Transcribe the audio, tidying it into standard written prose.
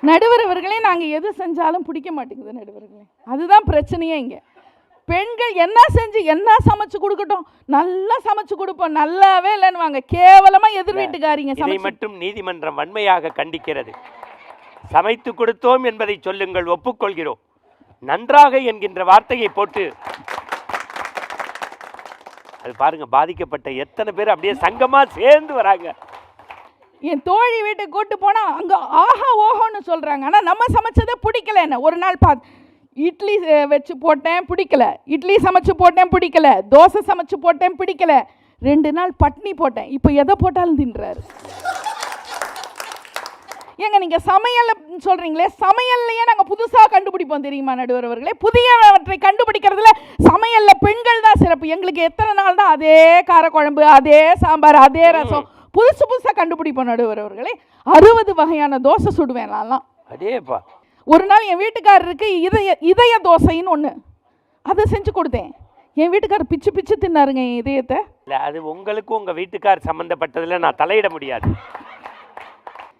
நடுவர் அவர்களே, நாங்கள் எது செஞ்சாலும் பிடிக்க மாட்டேங்குது நடுவர்களே. அதுதான் பிரச்சனையே. இங்கே பெண்கள் என்ன செஞ்சு என்ன சமைச்சு கொடுக்கட்டும், நல்லா சமைச்சு கொடுப்போம், நல்லாவே இல்லைன்னு வாங்க, கேவலமாக எதிர் வீட்டுக்காரிங்க. இதை மட்டும் நீதிமன்றம் வன்மையாக கண்டிக்கிறது. சமைத்து கொடுத்தோம் என்பதை சொல்லுங்கள், ஒப்புக்கொள்கிறோம். நன்றாக என்கின்ற வார்த்தையை போட்டு அது பாருங்க, பாதிக்கப்பட்ட எத்தனை பேர் அப்படியே சங்கமா சேர்ந்து வராங்க. என் தோழி வீட்டுக்கு கூட்டு போனா அங்க ஆஹா ஓஹோன்னு சொல்றாங்க. ஆனா நம்ம சமைச்சதை பிடிக்கல. என்ன ஒரு நாள் இட்லி வச்சு போட்டேன் பிடிக்கல, இட்லி சமைச்சு போட்டேன் பிடிக்கல, தோசை சமைச்சு போட்டேன் பிடிக்கல, 2 நாள் பட்னி போட்டேன். இப்போ எதை போட்டாலும் தின்றாரு. ஏங்க நீங்க சமையல் சொல்றீங்களே, சமையல்லையே நாங்க புதுசா கண்டுபிடிப்போம் தெரியுமா நடுவர் அவர்களே? புதியவற்றை கண்டுபிடிக்கிறதுல சமையல்ல பெண்கள் தான் சிறப்பு. எங்களுக்கு எத்தனை நாள் தான் அதே காரக்குழம்பு, அதே சாம்பார், அதே ரசம், புதுசு புதுசா கண்டுபிடிப்போம் நடுவர் அவர்களே. 60 வகையான தோசை சுடுவேன் நான்லாம். அதேப்பா. ஒரு நாள் என் வீட்டுக்காரருக்கு இதய தோசைன்னு ஒன்று, அதை செஞ்சு கொடுத்தேன். என் வீட்டுக்காரர் பிச்சு பிச்சு தின்னாருங்க என் இதயத்தை. இல்லை, அது உங்களுக்கு உங்கள் வீட்டுக்கார் சம்மந்தப்பட்டதில் நான் தலையிட முடியாது.